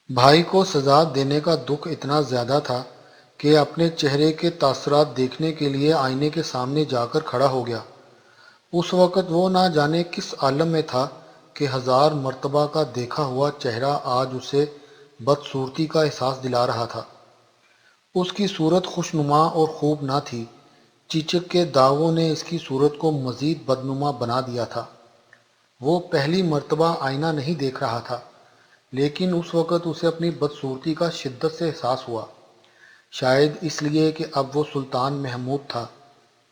بھائی کو سزا دینے کا دکھ اتنا زیادہ تھا کہ اپنے چہرے کے تاثرات دیکھنے کے لیے آئینے کے سامنے جا کر کھڑا ہو گیا۔ اس وقت وہ نہ جانے کس عالم میں تھا کہ ہزار مرتبہ کا دیکھا ہوا چہرہ آج اسے بدصورتی کا احساس دلا رہا تھا۔ اس کی صورت خوشنما اور خوب نہ تھی، چیچک کے داغوں نے اس کی صورت کو مزید بدنما بنا دیا تھا۔ وہ پہلی مرتبہ آئینہ نہیں دیکھ رہا تھا، لیکن اس وقت اسے اپنی بدصورتی کا شدت سے احساس ہوا، شاید اس لیے کہ اب وہ سلطان محمود تھا،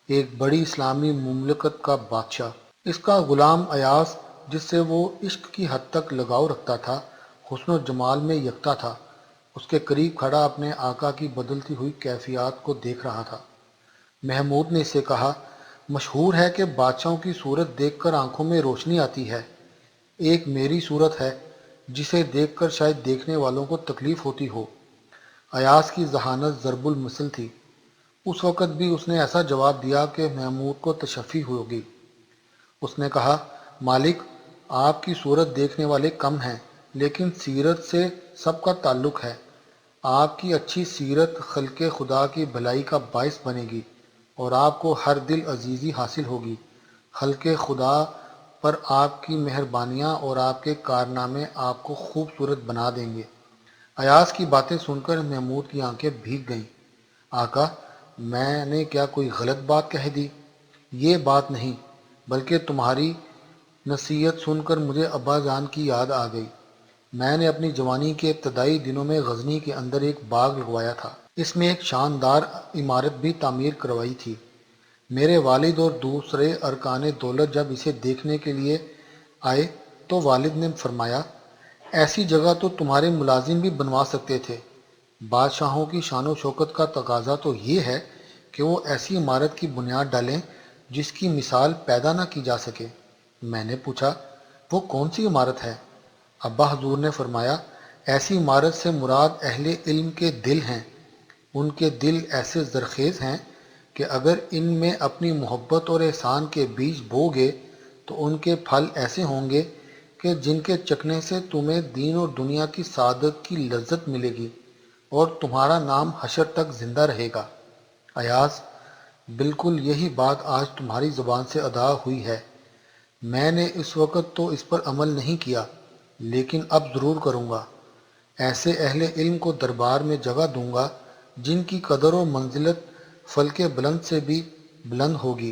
ایک بڑی اسلامی مملکت کا بادشاہ۔ اس کا غلام ایاز، جس سے وہ عشق کی حد تک لگاؤ رکھتا تھا، حسن و جمال میں یکتا تھا، اس کے قریب کھڑا اپنے آقا کی بدلتی ہوئی کیفیات کو دیکھ رہا تھا۔ محمود نے اس سے کہا، مشہور ہے کہ بادشاہوں کی صورت دیکھ کر آنکھوں میں روشنی آتی ہے، ایک میری صورت ہے جسے دیکھ کر شاید دیکھنے والوں کو تکلیف ہوتی ہو۔ ایاز کی ذہانت ضرب المثل تھی، اس وقت بھی اس نے ایسا جواب دیا کہ محمود کو تشفی ہوگی۔ اس نے کہا، مالک، آپ کی صورت دیکھنے والے کم ہیں، لیکن سیرت سے سب کا تعلق ہے۔ آپ کی اچھی سیرت خلق خدا کی بھلائی کا باعث بنے گی اور آپ کو ہر دل عزیزی حاصل ہوگی۔ خلق خدا پر آپ کی مہربانیاں اور آپ کے کارنامے آپ کو خوبصورت بنا دیں گے۔ ایاز کی باتیں سن کر محمود کی آنکھیں بھیگ گئیں۔ آقا، میں نے کیا کوئی غلط بات کہہ دی؟ یہ بات نہیں، بلکہ تمہاری نصیحت سن کر مجھے ابا جان کی یاد آ گئی۔ میں نے اپنی جوانی کے ابتدائی دنوں میں غزنی کے اندر ایک باغ لگوایا تھا، اس میں ایک شاندار عمارت بھی تعمیر کروائی تھی۔ میرے والد اور دوسرے ارکان دولت جب اسے دیکھنے کے لیے آئے تو والد نے فرمایا، ایسی جگہ تو تمہارے ملازم بھی بنوا سکتے تھے۔ بادشاہوں کی شان و شوکت کا تقاضا تو یہ ہے کہ وہ ایسی عمارت کی بنیاد ڈالیں جس کی مثال پیدا نہ کی جا سکے۔ میں نے پوچھا، وہ کون سی عمارت ہے؟ ابا حضور نے فرمایا، ایسی عمارت سے مراد اہل علم کے دل ہیں۔ ان کے دل ایسے زرخیز ہیں کہ اگر ان میں اپنی محبت اور احسان کے بیج بوگے تو ان کے پھل ایسے ہوں گے کہ جن کے چکنے سے تمہیں دین اور دنیا کی سعادت کی لذت ملے گی اور تمہارا نام حشر تک زندہ رہے گا۔ ایاز، بالکل یہی بات آج تمہاری زبان سے ادا ہوئی ہے۔ میں نے اس وقت تو اس پر عمل نہیں کیا، لیکن اب ضرور کروں گا۔ ایسے اہل علم کو دربار میں جگہ دوں گا جن کی قدر و منزلت فلک بلند سے بھی بلند ہوگی۔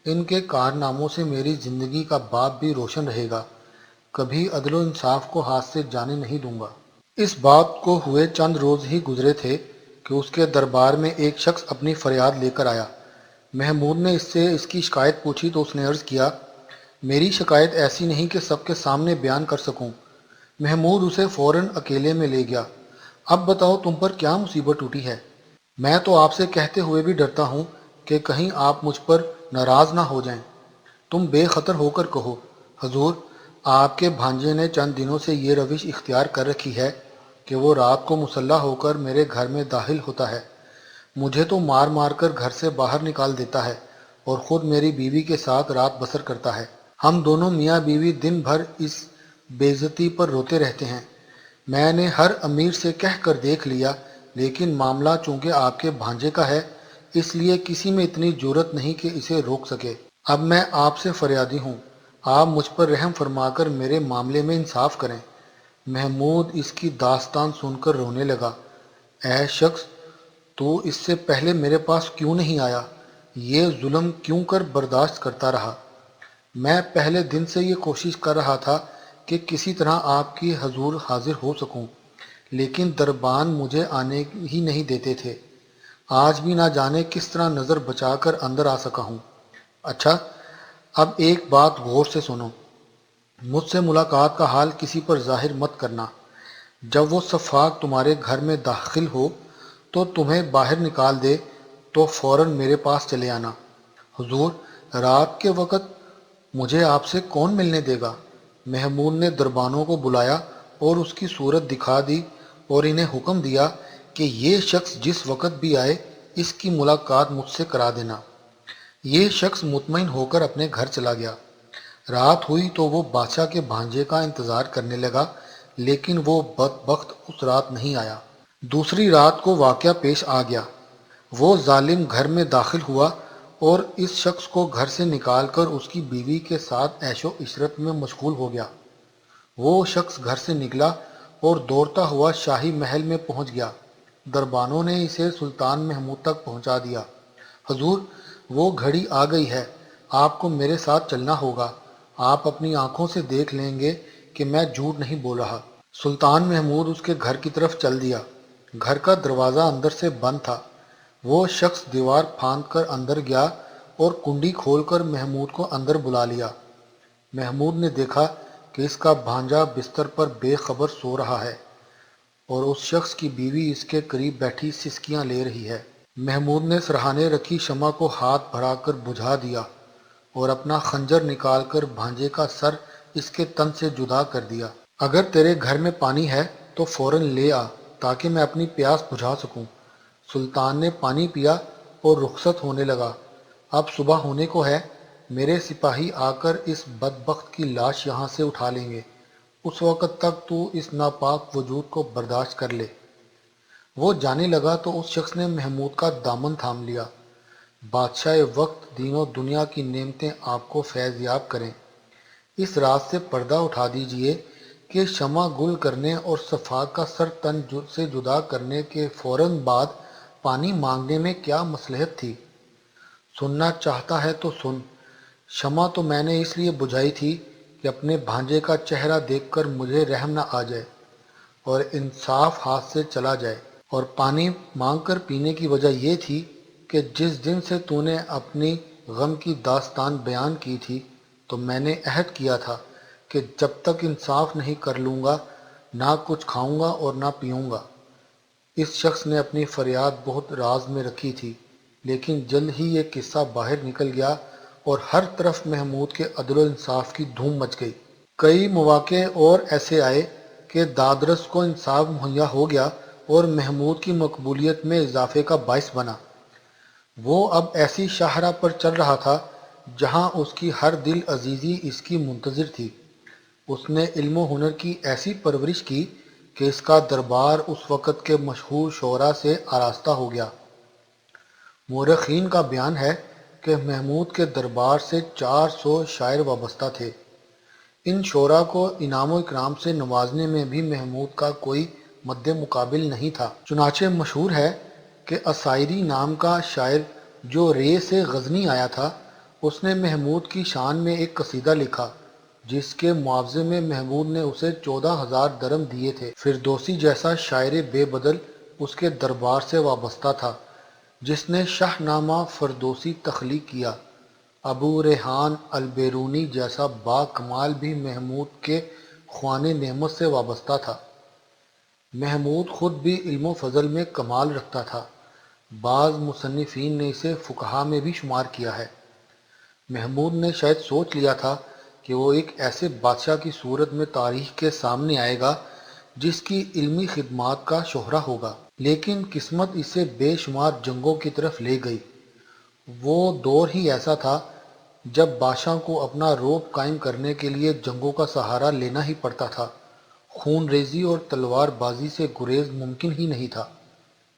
ان کے کارناموں سے میری زندگی کا باب بھی روشن رہے گا، کبھی عدل و انصاف کو ہاتھ سے جانے نہیں دوں گا۔ اس بات کو ہوئے چند روز ہی گزرے تھے کہ اس کے دربار میں ایک شخص اپنی فریاد لے کر آیا۔ محمود نے اس سے اس کی شکایت پوچھی تو اس نے عرض کیا، میری شکایت ایسی نہیں کہ سب کے سامنے بیان کر سکوں۔ محمود اسے فوراً اکیلے میں لے گیا۔ اب بتاؤ تم پر کیا مصیبت ٹوٹی ہے؟ میں تو آپ سے کہتے ہوئے بھی ڈرتا ہوں کہ کہیں آپ مجھ پر ناراض نہ ہو جائیں۔ تم بے خطر ہو کر کہو، حضور، آپ کے بھانجے نے چند دنوں سے یہ روش اختیار کر رکھی ہے کہ وہ رات کو مسلح ہو کر میرے گھر میں داخل ہوتا ہے، مجھے تو مار مار کر گھر سے باہر نکال دیتا ہے اور خود میری بیوی کے ساتھ رات بسر کرتا ہے۔ ہم دونوں میاں بیوی دن بھر اس بے عزتی پر روتے رہتے ہیں۔ میں نے ہر امیر سے کہہ کر دیکھ لیا، لیکن معاملہ چونکہ آپ کے بھانجے کا ہے، اس لیے کسی میں اتنی جرأت نہیں کہ اسے روک سکے۔ اب میں آپ سے فریادی ہوں، آپ مجھ پر رحم فرما کر میرے معاملے میں انصاف کریں۔ محمود اس کی داستان سن کر رونے لگا۔ اے شخص، تو اس سے پہلے میرے پاس کیوں نہیں آیا؟ یہ ظلم کیوں کر برداشت کرتا رہا؟ میں پہلے دن سے یہ کوشش کر رہا تھا کہ کسی طرح آپ کی حضور حاضر ہو سکوں، لیکن دربان مجھے آنے ہی نہیں دیتے تھے۔ آج بھی نہ جانے کس طرح نظر بچا کر اندر آ سکا ہوں۔ اچھا، اب ایک بات غور سے سنو، مجھ سے ملاقات کا حال کسی پر ظاہر مت کرنا۔ جب وہ سفاک تمہارے گھر میں داخل ہو تو تمہیں باہر نکال دے تو فوراً میرے پاس چلے آنا۔ حضور، رات کے وقت مجھے آپ سے کون ملنے دے گا؟ محمود نے دربانوں کو بلایا اور اس کی صورت دکھا دی اور انہیں حکم دیا کہ یہ شخص جس وقت بھی آئے اس کی ملاقات مجھ سے کرا دینا۔ یہ شخص مطمئن ہو کر اپنے گھر چلا گیا۔ رات ہوئی تو وہ بادشاہ کے بھانجے کا انتظار کرنے لگا، لیکن وہ بدبخت اس رات نہیں آیا۔ دوسری رات کو واقعہ پیش آ گیا۔ وہ ظالم گھر میں داخل ہوا اور اس شخص کو گھر سے نکال کر اس کی بیوی کے ساتھ عیش و عشرت میں مشغول ہو گیا۔ وہ شخص گھر سے نکلا اور دوڑتا ہوا شاہی محل میں پہنچ گیا۔ دربانوں نے اسے سلطان محمود تک پہنچا دیا۔ حضور، وہ گھڑی آ گئی ہے، آپ کو میرے ساتھ چلنا ہوگا، آپ اپنی آنکھوں سے دیکھ لیں گے کہ میں جھوٹ نہیں بول رہا۔ سلطان محمود اس کے گھر کی طرف چل دیا۔ گھر کا دروازہ اندر سے بند تھا۔ وہ شخص دیوار پھاند کر اندر گیا اور کنڈی کھول کر محمود کو اندر بلا لیا۔ محمود نے دیکھا کہ اس کا بھانجا بستر پر بے خبر سو رہا ہے اور اس شخص کی بیوی اس کے قریب بیٹھی سسکیاں لے رہی ہے۔ محمود نے سرہانے رکھی شمع کو ہاتھ بڑھا کر بجھا دیا اور اپنا خنجر نکال کر بھانجے کا سر اس کے تن سے جدا کر دیا۔ اگر تیرے گھر میں پانی ہے تو فوراً لے آ تاکہ میں اپنی پیاس بجھا سکوں۔ سلطان نے پانی پیا اور رخصت ہونے لگا۔ اب صبح ہونے کو ہے، میرے سپاہی آ کر اس بدبخت کی لاش یہاں سے اٹھا لیں گے، اس وقت تک تو اس ناپاک وجود کو برداشت کر لے۔ وہ جانے لگا تو اس شخص نے محمود کا دامن تھام لیا۔ بادشاہ وقت دین و دنیا کی نعمتیں آپ کو فیض یاب کریں۔ اس راز سے پردہ اٹھا دیجئے کہ شمع گل کرنے اور صفات کا سر تن سے جدا کرنے کے فوراً بعد پانی مانگنے میں کیا مصلحت تھی؟ سننا چاہتا ہے تو سن۔ شمع تو میں نے اس لیے بجھائی تھی کہ اپنے بھانجے کا چہرہ دیکھ کر مجھے رحم نہ آ جائے اور انصاف ہاتھ سے چلا جائے، اور پانی مانگ کر پینے کی وجہ یہ تھی کہ جس دن سے تو نے اپنی غم کی داستان بیان کی تھی تو میں نے عہد کیا تھا کہ جب تک انصاف نہیں کر لوں گا نہ کچھ کھاؤں گا اور نہ پیوں گا۔ اس شخص نے اپنی فریاد بہت راز میں رکھی تھی، لیکن جلد ہی یہ قصہ باہر نکل گیا اور ہر طرف محمود کے عدل و انصاف کی دھوم مچ گئی۔ کئی مواقع اور ایسے آئے کہ دادرس کو انصاف مہیا ہو گیا اور محمود کی مقبولیت میں اضافے کا باعث بنا۔ وہ اب ایسی شاہراہ پر چل رہا تھا جہاں اس کی ہر دل عزیزی اس کی منتظر تھی۔ اس نے علم و ہنر کی ایسی پرورش کی کہ اس کا دربار اس وقت کے مشہور شعراء سے آراستہ ہو گیا۔ مورخین کا بیان ہے کہ محمود کے دربار سے 400 شاعر وابستہ تھے۔ ان شعراء کو انعام و اکرام سے نوازنے میں بھی محمود کا کوئی مد مقابل نہیں تھا۔ چنانچہ مشہور ہے کہ اسائری نام کا شاعر جو رے سے غزنی آیا تھا، اس نے محمود کی شان میں ایک قصیدہ لکھا جس کے معاوضے میں محمود نے اسے 14,000 درم دیے تھے۔ فردوسی جیسا شاعر بے بدل اس کے دربار سے وابستہ تھا جس نے شاہ نامہ فردوسی تخلیق کیا۔ ابو ریحان البیرونی جیسا با کمال بھی محمود کے خوان نعمت سے وابستہ تھا۔ محمود خود بھی علم و فضل میں کمال رکھتا تھا۔ بعض مصنفین نے اسے فقہا میں بھی شمار کیا ہے۔ محمود نے شاید سوچ لیا تھا کہ وہ ایک ایسے بادشاہ کی صورت میں تاریخ کے سامنے آئے گا جس کی علمی خدمات کا شہرہ ہوگا، لیکن قسمت اسے بے شمار جنگوں کی طرف لے گئی۔ وہ دور ہی ایسا تھا جب بادشاہ کو اپنا رعب قائم کرنے کے لیے جنگوں کا سہارا لینا ہی پڑتا تھا۔ خون ریزی اور تلوار بازی سے گریز ممکن ہی نہیں تھا۔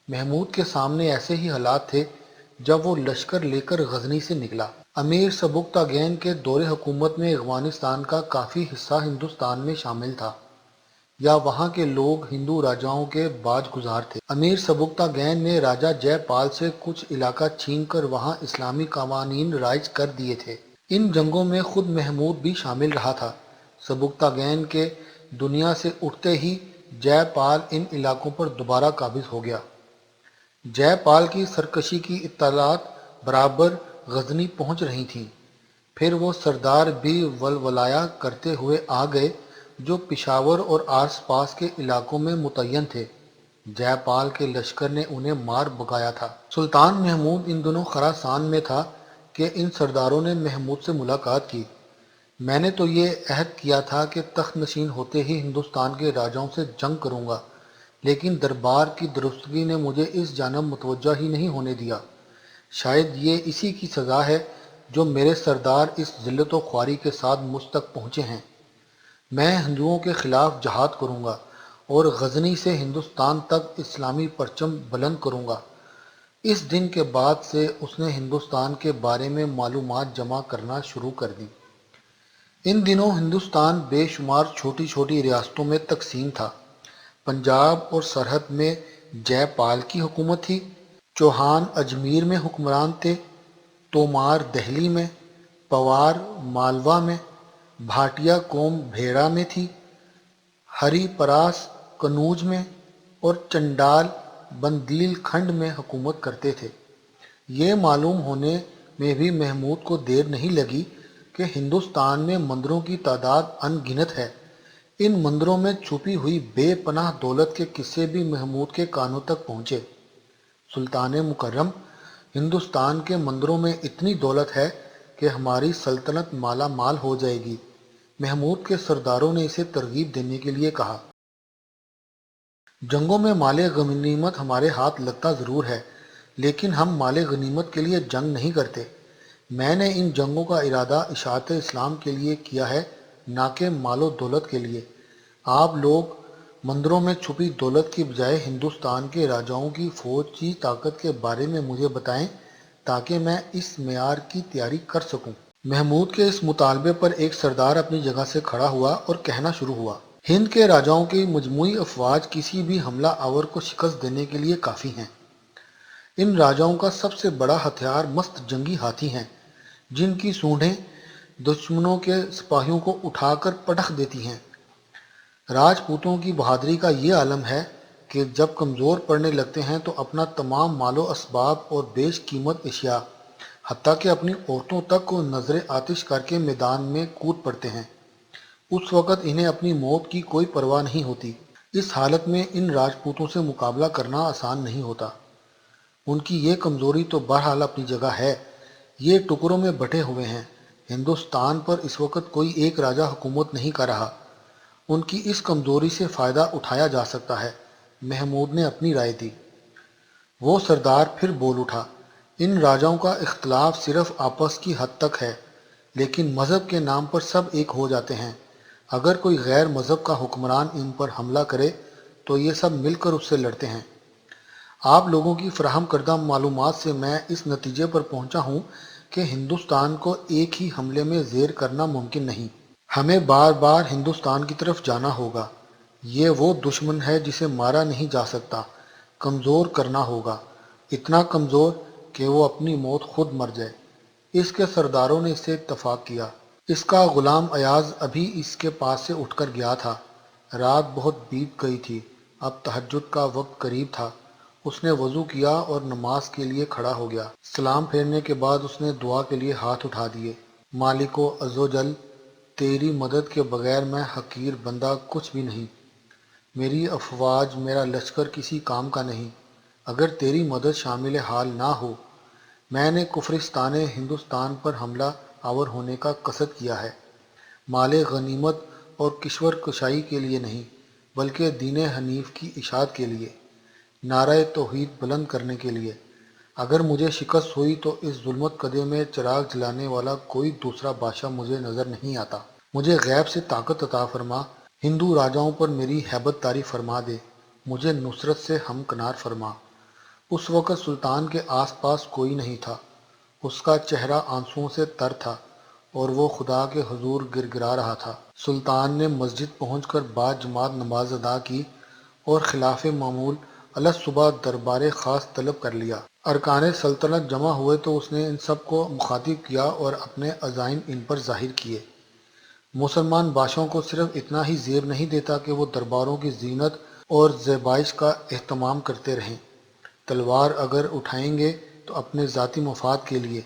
محمود کے سامنے ایسے ہی حالات تھے جب وہ لشکر لے کر غزنی سے نکلا۔ امیر سبکتگین کے دور حکومت میں افغانستان کا کافی حصہ ہندوستان میں شامل تھا، یا وہاں کے لوگ ہندو راجاؤں کے باج گزار تھے۔ امیر سبکتگین نے راجہ جے پال سے کچھ علاقہ چھین کر وہاں اسلامی قوانین رائج کر دیے تھے۔ ان جنگوں میں خود محمود بھی شامل رہا تھا۔ سبکتگین کے دنیا سے اٹھتے ہی جے پال ان علاقوں پر دوبارہ قابض ہو گیا۔ جے پال کی سرکشی کی اطلاعات برابر غزنی پہنچ رہی تھیں۔ پھر وہ سردار بھی ولولایا کرتے ہوئے آ گئے جو پشاور اور آس پاس کے علاقوں میں متعین تھے۔ جے پال کے لشکر نے انہیں مار بھگایا تھا۔ سلطان محمود ان دنوں خراسان میں تھا کہ ان سرداروں نے محمود سے ملاقات کی۔ میں نے تو یہ عہد کیا تھا کہ تخت نشین ہوتے ہی ہندوستان کے راجاؤں سے جنگ کروں گا، لیکن دربار کی درستگی نے مجھے اس جانب متوجہ ہی نہیں ہونے دیا۔ شاید یہ اسی کی سزا ہے جو میرے سردار اس ذلت و خواری کے ساتھ مجھ تک پہنچے ہیں۔ میں ہندوؤں کے خلاف جہاد کروں گا اور غزنی سے ہندوستان تک اسلامی پرچم بلند کروں گا۔ اس دن کے بعد سے اس نے ہندوستان کے بارے میں معلومات جمع کرنا شروع کر دی۔ ان دنوں ہندوستان بے شمار چھوٹی چھوٹی ریاستوں میں تقسیم تھا۔ پنجاب اور سرحد میں جے پال کی حکومت تھی، چوہان اجمیر میں حکمران تھے، تومار دہلی میں، پوار مالوا میں، بھاٹیا قوم بھیڑا میں تھی، ہری پراس کنوج میں اور چنڈال بندیل کھنڈ میں حکومت کرتے تھے۔ یہ معلوم ہونے میں بھی محمود کو دیر نہیں لگی کہ ہندوستان میں مندروں کی تعداد ان گنت ہے۔ ان مندروں میں چھپی ہوئی بے پناہ دولت کے قصے بھی محمود کے کانوں تک پہنچے۔ سلطان مکرم، ہندوستان کے مندروں میں اتنی دولت ہے کہ ہماری سلطنت مالا مال ہو جائے گی۔ محمود کے سرداروں نے اسے ترغیب دینے کے لیے کہا، جنگوں میں مال غنیمت ہمارے ہاتھ لگتا ضرور ہے، لیکن ہم مال غنیمت کے لیے جنگ نہیں کرتے۔ میں نے ان جنگوں کا ارادہ اشاعت اسلام کے لیے کیا ہے، نہ کہ مال و دولت کے لیے۔ آپ لوگ مندروں میں چھپی دولت کی بجائے ہندوستان کے راجاؤں کی فوجی طاقت کے بارے میں مجھے بتائیں تاکہ میں اس معیار کی تیاری کر سکوں۔ محمود کے اس مطالبے پر ایک سردار اپنی جگہ سے کھڑا ہوا اور کہنا شروع ہوا، ہند کے راجاؤں کی مجموعی افواج کسی بھی حملہ آور کو شکست دینے کے لیے کافی ہیں۔ ان راجاؤں کا سب سے بڑا ہتھیار مست جنگی ہاتھی ہیں، جن کی سونڈیں دشمنوں کے سپاہیوں کو اٹھا کر پٹخ دیتی ہیں۔ راجپوتوں کی بہادری کا یہ عالم ہے کہ جب کمزور پڑنے لگتے ہیں تو اپنا تمام مال و اسباب اور بیش قیمت اشیاء، حتیٰ کہ اپنی عورتوں تک کو نظر آتش کر کے میدان میں کود پڑتے ہیں۔ اس وقت انہیں اپنی موت کی کوئی پرواہ نہیں ہوتی۔ اس حالت میں ان راجپوتوں سے مقابلہ کرنا آسان نہیں ہوتا۔ ان کی یہ کمزوری تو بہرحال اپنی جگہ ہے۔ یہ ٹکڑوں میں بٹے ہوئے ہیں۔ ہندوستان پر اس وقت کوئی ایک راجا حکومت نہیں کر رہا۔ ان کی اس کمزوری سے فائدہ اٹھایا جا سکتا ہے۔ محمود نے اپنی رائے دی۔ وہ سردار پھر بول اٹھا، ان راجاؤں کا اختلاف صرف آپس کی حد تک ہے، لیکن مذہب کے نام پر سب ایک ہو جاتے ہیں۔ اگر کوئی غیر مذہب کا حکمران ان پر حملہ کرے تو یہ سب مل کر اس سے لڑتے ہیں۔ آپ لوگوں کی فراہم کردہ معلومات سے میں اس نتیجے پر پہنچا ہوں کہ ہندوستان کو ایک ہی حملے میں زیر کرنا ممکن نہیں۔ ہمیں بار بار ہندوستان کی طرف جانا ہوگا۔ یہ وہ دشمن ہے جسے مارا نہیں جا سکتا، کمزور کرنا ہوگا، اتنا کمزور کہ وہ اپنی موت خود مر جائے۔ اس کے سرداروں نے اس سے اتفاق کیا۔ اس کا غلام ایاز ابھی اس کے پاس سے اٹھ کر گیا تھا۔ رات بہت بیت گئی تھی، اب تہجد کا وقت قریب تھا۔ اس نے وضو کیا اور نماز کے لیے کھڑا ہو گیا۔ سلام پھیرنے کے بعد اس نے دعا کے لیے ہاتھ اٹھا دیے۔ مالک و عز و جل، تیری مدد کے بغیر میں حقیر بندہ کچھ بھی نہیں۔ میری افواج، میرا لشکر کسی کام کا نہیں۔ اگر تیری مدد شامل حال نہ ہو، میں نے کفرستان ہندوستان پر حملہ آور ہونے کا قصد کیا ہے، مال غنیمت اور کشور کشائی کے لیے نہیں، بلکہ دین حنیف کی اشاعت کے لیے، نعرہ توحید بلند کرنے کے لیے۔ اگر مجھے شکست ہوئی تو اس ظلمت کدے میں چراغ جلانے والا کوئی دوسرا بادشاہ مجھے نظر نہیں آتا۔ مجھے غیب سے طاقت عطا فرما، ہندو راجاؤں پر میری ہیبت طاری فرما دے، مجھے نصرت سے ہمکنار فرما۔ اس وقت سلطان کے آس پاس کوئی نہیں تھا۔ اس کا چہرہ آنسوؤں سے تر تھا اور وہ خدا کے حضور گر گرا رہا تھا۔ سلطان نے مسجد پہنچ کر باجماعت نماز ادا کی اور خلاف معمول الصبح دربار خاص طلب کر لیا۔ ارکان سلطنت جمع ہوئے تو اس نے ان سب کو مخاطب کیا اور اپنے عزائم ان پر ظاہر کیے۔ مسلمان بادشاہوں کو صرف اتنا ہی زیب نہیں دیتا کہ وہ درباروں کی زینت اور زیبائش کا اہتمام کرتے رہیں۔ تلوار اگر اٹھائیں گے تو اپنے ذاتی مفاد کے لیے،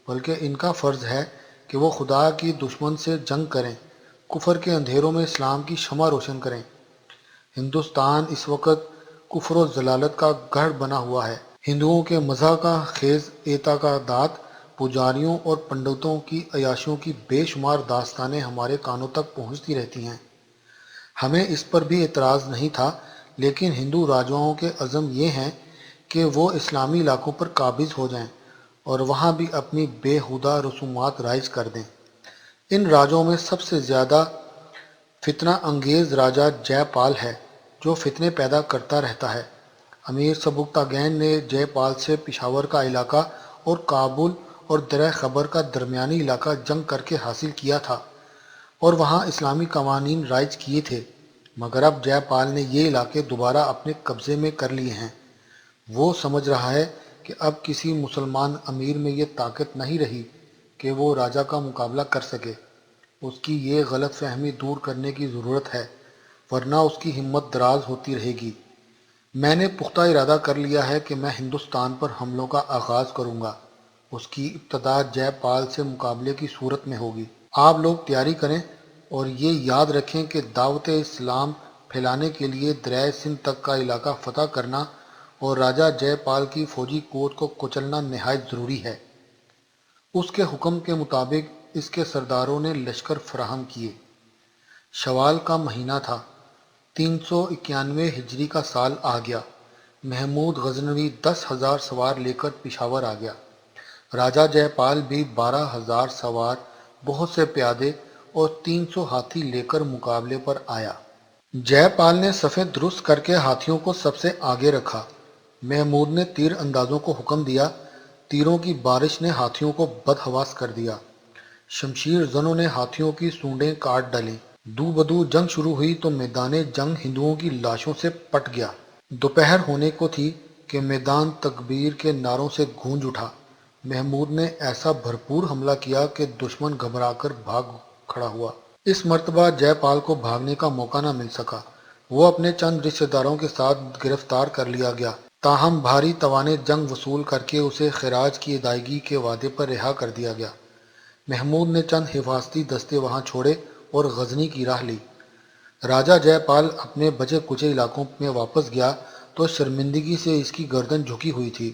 بلکہ ان کا فرض ہے کہ وہ خدا کی دشمن سے جنگ کریں، کفر کے اندھیروں میں اسلام کی شمع روشن کریں۔ ہندوستان اس وقت کفر و ضلالت کا گڑھ بنا ہوا ہے۔ ہندوؤں کے مزاح کا خیز اعتقادات، پجاریوں اور پنڈتوں کی عیاشیوں کی بے شمار داستانیں ہمارے کانوں تک پہنچتی رہتی ہیں۔ ہمیں اس پر بھی اعتراض نہیں تھا، لیکن ہندو راجاؤں کے عزم یہ ہیں کہ وہ اسلامی علاقوں پر قابض ہو جائیں اور وہاں بھی اپنی بے ہودہ رسومات رائج کر دیں۔ ان راجوں میں سب سے زیادہ فتنہ انگیز راجہ جے پال ہے جو فتنے پیدا کرتا رہتا ہے۔ امیر سبکتاگین نے جے پال سے پشاور کا علاقہ اور کابل اور درہ خبر کا درمیانی علاقہ جنگ کر کے حاصل کیا تھا اور وہاں اسلامی قوانین رائج کیے تھے، مگر اب جے پال نے یہ علاقے دوبارہ اپنے قبضے میں کر لیے ہیں۔ وہ سمجھ رہا ہے کہ اب کسی مسلمان امیر میں یہ طاقت نہیں رہی کہ وہ راجہ کا مقابلہ کر سکے۔ اس کی یہ غلط فہمی دور کرنے کی ضرورت ہے، ورنہ اس کی ہمت دراز ہوتی رہے گی۔ میں نے پختہ ارادہ کر لیا ہے کہ میں ہندوستان پر حملوں کا آغاز کروں گا۔ اس کی ابتدا جے پال سے مقابلے کی صورت میں ہوگی۔ آپ لوگ تیاری کریں اور یہ یاد رکھیں کہ دعوت اسلام پھیلانے کے لیے دریائے سندھ تک کا علاقہ فتح کرنا اور راجہ جے پال کی فوجی قوت کو کچلنا نہایت ضروری ہے۔ اس کے حکم کے مطابق اس کے سرداروں نے لشکر فراہم کیے۔ شوال کا مہینہ تھا، 391 ہجری کا سال آ گیا۔ محمود غزنوی 10,000 سوار لے کر پشاور آ گیا۔ راجہ جے پال بھی 12,000 سوار، بہت سے پیادے اور 300 ہاتھی لے کر مقابلے پر آیا۔ جے پال نے صفیں درست کر کے ہاتھیوں کو سب سے آگے رکھا۔ محمود نے تیر اندازوں کو حکم دیا، تیروں کی بارش نے ہاتھیوں کو بدحواس کر دیا۔ شمشیر زنوں نے ہاتھیوں کی سونڈیں کاٹ ڈالیں۔ دو بدو جنگ شروع ہوئی تو میدان جنگ ہندوؤں کی لاشوں سے پٹ گیا۔ دوپہر ہونے کو تھی کہ میدان تکبیر کے نعروں سے گونج اٹھا۔ محمود نے ایسا بھرپور حملہ کیا کہ دشمن گھبرا کر بھاگ کھڑا ہوا۔ اس مرتبہ جے پال کو بھاگنے کا موقع نہ مل سکا۔ وہ اپنے چند رشتہ داروں کے ساتھ گرفتار کر لیا گیا، تاہم بھاری تاوان جنگ وصول کر کے اسے خراج کی ادائیگی کے وعدے پر رہا کر دیا گیا۔ محمود نے چند حفاظتی دستے وہاں چھوڑے اور غزنی کی راہ لی۔ راجہ جے پال اپنے بچے کچے علاقوں میں واپس گیا تو شرمندگی سے اس کی گردن جھکی ہوئی تھی۔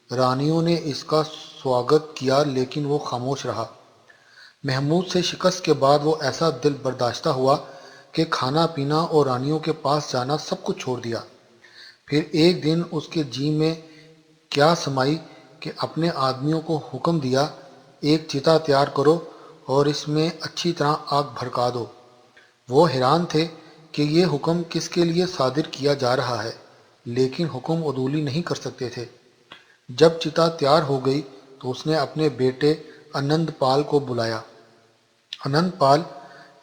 رانیوں نے اس کا سواگت کیا لیکن وہ خاموش رہا۔ محمود سے شکست کے بعد وہ ایسا دل برداشتہ ہوا کہ کھانا پینا اور رانیوں کے پاس جانا سب کچھ چھوڑ دیا۔ پھر ایک دن اس کے جی میں کیا سمائی کہ اپنے آدمیوں کو حکم دیا، ایک چتا تیار کرو اور اس میں اچھی طرح آگ بھڑکا دو۔ وہ حیران تھے کہ یہ حکم کس کے لیے صادر کیا جا رہا ہے، لیکن حکم عدولی نہیں کر سکتے تھے۔ جب چتا تیار ہو گئی تو اس نے اپنے بیٹے انند پال کو بلایا۔ انند پال،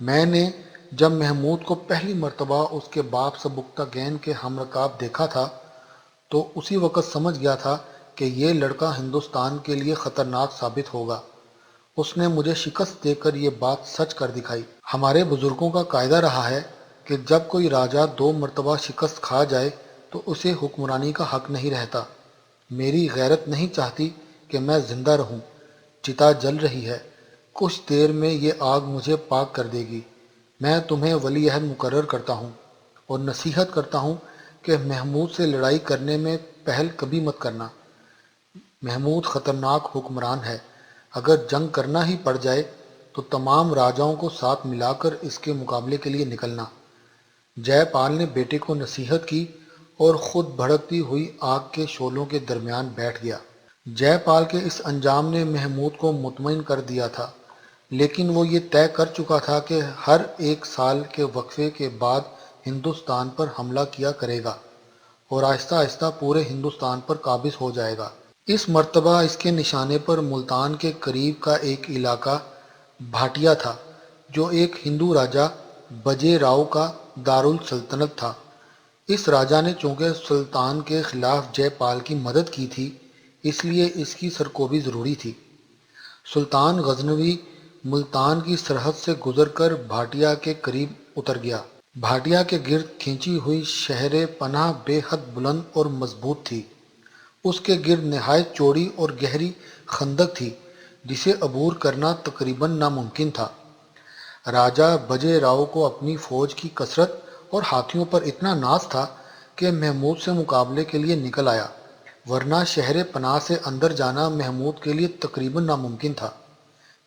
میں نے جب محمود کو پہلی مرتبہ اس کے باپ سبکتاگین کے ہم رکاب دیکھا تھا تو اسی وقت سمجھ گیا تھا کہ یہ لڑکا ہندوستان کے لیے خطرناک ثابت ہوگا۔ اس نے مجھے شکست دے کر یہ بات سچ کر دکھائی۔ ہمارے بزرگوں کا قاعدہ رہا ہے کہ جب کوئی راجہ 2 مرتبہ شکست کھا جائے تو اسے حکمرانی کا حق نہیں رہتا۔ میری غیرت نہیں چاہتی کہ میں زندہ رہوں۔ چتا جل رہی ہے، کچھ دیر میں یہ آگ مجھے پاک کر دے گی۔ میں تمہیں ولی عہد مقرر کرتا ہوں اور نصیحت کرتا ہوں کہ محمود سے لڑائی کرنے میں پہل کبھی مت کرنا۔ محمود خطرناک حکمران ہے، اگر جنگ کرنا ہی پڑ جائے تو تمام راجاؤں کو ساتھ ملا کر اس کے مقابلے کے لیے نکلنا۔ جے پال نے بیٹے کو نصیحت کی اور خود بھڑکتی ہوئی آگ کے شعلوں کے درمیان بیٹھ گیا۔ جے پال کے اس انجام نے محمود کو مطمئن کر دیا تھا، لیکن وہ یہ طے کر چکا تھا کہ ہر 1 سال کے وقفے کے بعد ہندوستان پر حملہ کیا کرے گا اور آہستہ آہستہ پورے ہندوستان پر قابض ہو جائے گا۔ اس مرتبہ اس کے نشانے پر ملتان کے قریب کا ایک علاقہ بھاٹیا تھا، جو ایک ہندو راجہ بجے راؤ کا دارالسلطنت تھا۔ اس راجہ نے چونکہ سلطان کے خلاف جے پال کی مدد کی تھی، اس لیے اس کی سرکوبی ضروری تھی۔ سلطان غزنوی ملتان کی سرحد سے گزر کر بھاٹیا کے قریب اتر گیا۔ بھاٹیا کے گرد کھینچی ہوئی شہر پناہ بے حد بلند اور مضبوط تھی۔ اس کے گرد نہایت چوڑی اور گہری خندق تھی جسے عبور کرنا تقریباً ناممکن تھا۔ راجہ بجے راؤ کو اپنی فوج کی کثرت اور ہاتھیوں پر اتنا ناز تھا کہ محمود سے مقابلے کے لیے نکل آیا، ورنہ شہر پناہ سے اندر جانا محمود کے لیے تقریباً ناممکن تھا،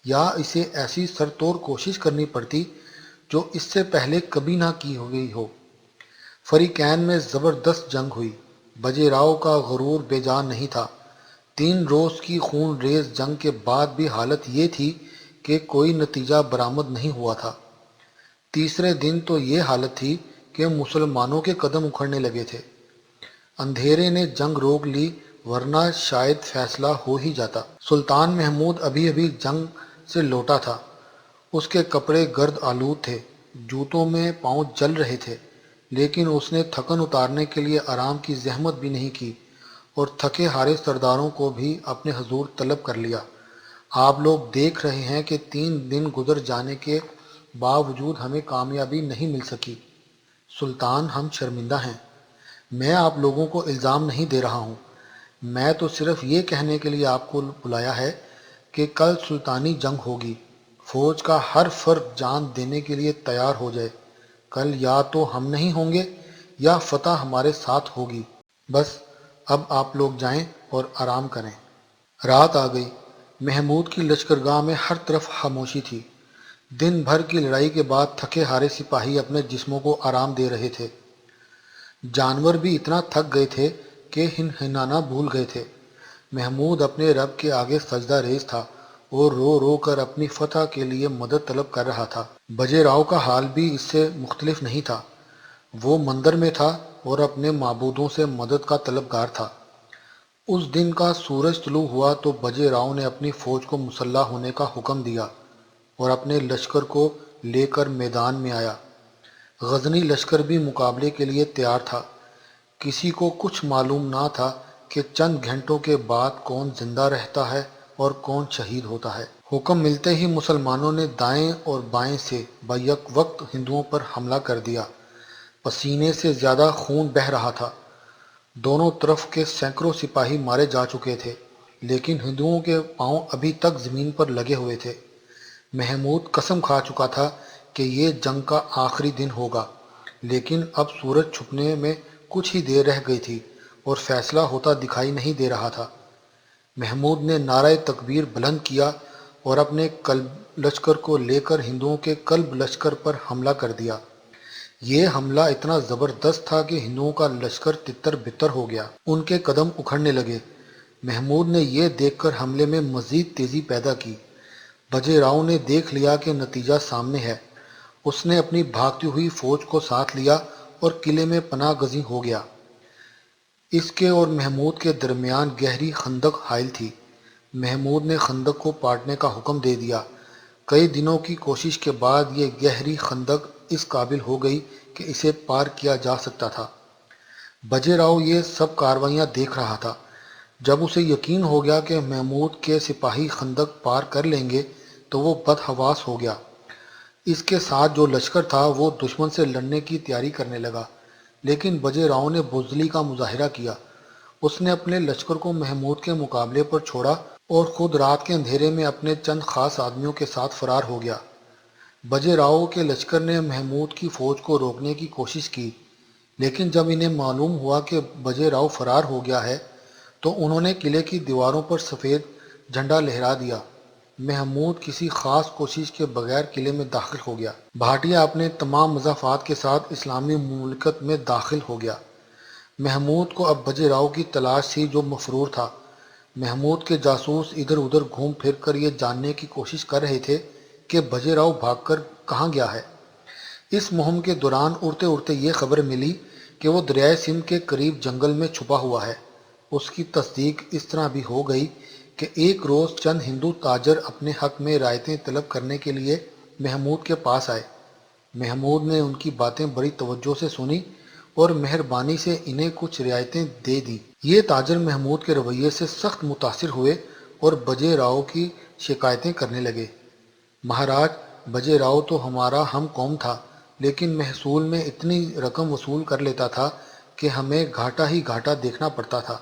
یا اسے ایسی سر توڑ کوشش کرنی پڑتی جو اس سے پہلے کبھی نہ کی ہوئی ہو۔ فریقین میں زبردست جنگ ہوئی۔ بجے راؤ کا غرور بے جان نہیں تھا۔ 3 روز کی خون ریز جنگ کے بعد بھی حالت یہ تھی کہ کوئی نتیجہ برآمد نہیں ہوا تھا۔ تیسرے دن تو یہ حالت تھی کہ مسلمانوں کے قدم اکھڑنے لگے تھے۔ اندھیرے نے جنگ روک لی، ورنہ شاید فیصلہ ہو ہی جاتا۔ سلطان محمود ابھی ابھی جنگ سے لوٹا تھا۔ اس کے کپڑے گرد آلود تھے، جوتوں میں پاؤں جل رہے تھے، لیکن اس نے تھکن اتارنے کے لیے آرام کی زحمت بھی نہیں کی اور تھکے ہارے سرداروں کو بھی اپنے حضور طلب کر لیا۔ آپ لوگ دیکھ رہے ہیں کہ 3 دن گزر جانے کے باوجود ہمیں کامیابی نہیں مل سکی۔ سلطان، ہم شرمندہ ہیں۔ میں آپ لوگوں کو الزام نہیں دے رہا ہوں، میں تو صرف یہ کہنے کے لیے آپ کو بلایا ہے کہ کل سلطانی جنگ ہوگی۔ فوج کا ہر فرد جان دینے کے لیے تیار ہو جائے۔ کل یا تو ہم نہیں ہوں گے یا فتح ہمارے ساتھ ہوگی۔ بس اب آپ لوگ جائیں اور آرام کریں۔ رات آ گئی۔ محمود کی لشکرگاہ میں ہر طرف خاموشی تھی۔ دن بھر کی لڑائی کے بعد تھکے ہارے سپاہی اپنے جسموں کو آرام دے رہے تھے۔ جانور بھی اتنا تھک گئے تھے کہ ہنہنانا بھول گئے تھے۔ محمود اپنے رب کے آگے سجدہ ریز تھا اور رو رو کر اپنی فتح کے لیے مدد طلب کر رہا تھا۔ بجے راؤ کا حال بھی اس سے مختلف نہیں تھا۔ وہ مندر میں تھا اور اپنے معبودوں سے مدد کا طلبگار تھا۔ اس دن کا سورج طلوع ہوا تو بجے راؤ نے اپنی فوج کو مسلح ہونے کا حکم دیا اور اپنے لشکر کو لے کر میدان میں آیا۔ غزنی لشکر بھی مقابلے کے لیے تیار تھا۔ کسی کو کچھ معلوم نہ تھا کہ چند گھنٹوں کے بعد کون زندہ رہتا ہے اور کون شہید ہوتا ہے۔ حکم ملتے ہی مسلمانوں نے دائیں اور بائیں سے بیک وقت ہندوؤں پر حملہ کر دیا۔ پسینے سے زیادہ خون بہہ رہا تھا۔ دونوں طرف کے سینکڑوں سپاہی مارے جا چکے تھے، لیکن ہندوؤں کے پاؤں ابھی تک زمین پر لگے ہوئے تھے۔ محمود قسم کھا چکا تھا کہ یہ جنگ کا آخری دن ہوگا، لیکن اب سورج چھپنے میں کچھ ہی دیر رہ گئی تھی اور فیصلہ ہوتا دکھائی نہیں دے رہا تھا۔ محمود نے نعرہ تکبیر بلند کیا اور اپنے کلب لشکر کو لے کر ہندوؤں کے کلب لشکر پر حملہ کر دیا۔ یہ حملہ اتنا زبردست تھا کہ ہندوؤں کا لشکر تتر بتر ہو گیا۔ ان کے قدم اکھڑنے لگے۔ محمود نے یہ دیکھ کر حملے میں مزید تیزی پیدا کی۔ بجے راؤ نے دیکھ لیا کہ نتیجہ سامنے ہے۔ اس نے اپنی بھاگتی ہوئی فوج کو ساتھ لیا اور قلعے میں پناہ گزین ہو گیا۔ اس کے اور محمود کے درمیان گہری خندق حائل تھی۔ محمود نے خندق کو پاٹنے کا حکم دے دیا۔ کئی دنوں کی کوشش کے بعد یہ گہری خندق اس قابل ہو گئی کہ اسے پار کیا جا سکتا تھا۔ بجے راؤ یہ سب کارروائیاں دیکھ رہا تھا۔ جب اسے یقین ہو گیا کہ محمود کے سپاہی خندق پار کر لیں گے تو وہ بدحواس ہو گیا۔ اس کے ساتھ جو لشکر تھا وہ دشمن سے لڑنے کی تیاری کرنے لگا، لیکن بجے راؤ نے بزدلی کا مظاہرہ کیا۔ اس نے اپنے لشکر کو محمود کے مقابلے پر چھوڑا اور خود رات کے اندھیرے میں اپنے چند خاص آدمیوں کے ساتھ فرار ہو گیا۔ بجے راؤ کے لشکر نے محمود کی فوج کو روکنے کی کوشش کی، لیکن جب انہیں معلوم ہوا کہ بجے راؤ فرار ہو گیا ہے تو انہوں نے قلعے کی دیواروں پر سفید جھنڈا لہرا دیا۔ محمود کسی خاص کوشش کے بغیر قلعے میں داخل ہو گیا۔ بھاٹیا اپنے تمام مضافات کے ساتھ اسلامی مملکت میں داخل ہو گیا۔ محمود کو اب بجے راؤ کی تلاش تھی جو مفرور تھا۔ محمود کے جاسوس ادھر ادھر گھوم پھر کر یہ جاننے کی کوشش کر رہے تھے کہ بجے راؤ بھاگ کر کہاں گیا ہے۔ اس مہم کے دوران اڑتے اڑتے یہ خبر ملی کہ وہ دریائے سندھ کے قریب جنگل میں چھپا ہوا ہے۔ اس کی تصدیق اس طرح بھی ہو گئی کہ ایک روز چند ہندو تاجر اپنے حق میں رعایتیں طلب کرنے کے لیے محمود کے پاس آئے۔ محمود نے ان کی باتیں بڑی توجہ سے سنی اور مہربانی سے انہیں کچھ رعایتیں دے دیں۔ یہ تاجر محمود کے رویے سے سخت متاثر ہوئے اور بجے راؤ کی شکایتیں کرنے لگے۔ مہاراج، بجے راؤ تو ہمارا ہم قوم تھا، لیکن محصول میں اتنی رقم وصول کر لیتا تھا کہ ہمیں گھاٹا ہی گھاٹا دیکھنا پڑتا تھا۔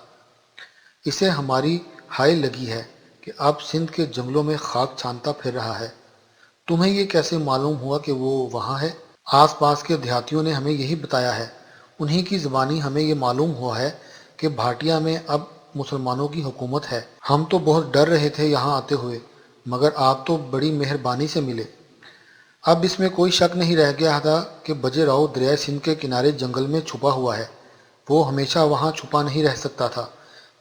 اسے ہماری ہائے لگی ہے کہ اب سندھ کے جنگلوں میں خاک چھانتا پھر رہا ہے۔ تمہیں یہ کیسے معلوم ہوا کہ وہ وہاں ہے؟ آس پاس کے دیہاتیوں نے ہمیں یہی بتایا ہے۔ انہی کی زبانی ہمیں یہ معلوم ہوا ہے کہ بھاٹیا میں اب مسلمانوں کی حکومت ہے۔ ہم تو بہت ڈر رہے تھے یہاں آتے ہوئے، مگر آپ تو بڑی مہربانی سے ملے۔ اب اس میں کوئی شک نہیں رہ گیا تھا کہ بجے راؤ دریائے سندھ کے کنارے جنگل میں چھپا ہوا ہے۔ وہ ہمیشہ وہاں چھپا نہیں رہ سکتا تھا۔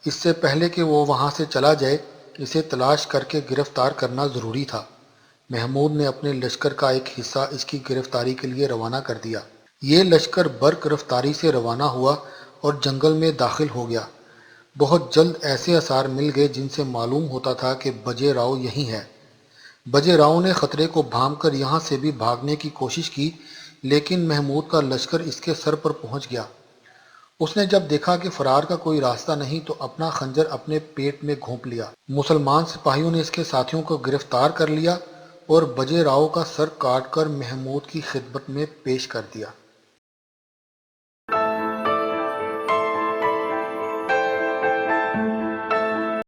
اس سے پہلے کہ وہ وہاں سے چلا جائے، اسے تلاش کر کے گرفتار کرنا ضروری تھا۔ محمود نے اپنے لشکر کا ایک حصہ اس کی گرفتاری کے لیے روانہ کر دیا۔ یہ لشکر برق رفتاری سے روانہ ہوا اور جنگل میں داخل ہو گیا۔ بہت جلد ایسے آثار مل گئے جن سے معلوم ہوتا تھا کہ بجے راؤ یہیں ہے۔ بجے راؤ نے خطرے کو بھانپ کر یہاں سے بھی بھاگنے کی کوشش کی، لیکن محمود کا لشکر اس کے سر پر پہنچ گیا۔ اس نے جب دیکھا کہ فرار کا کوئی راستہ نہیں تو اپنا خنجر اپنے پیٹ میں گھونپ لیا۔ مسلمان سپاہیوں نے اس کے ساتھیوں کو گرفتار کر لیا اور بجے راؤ کا سر کاٹ کر محمود کی خدمت میں پیش کر دیا۔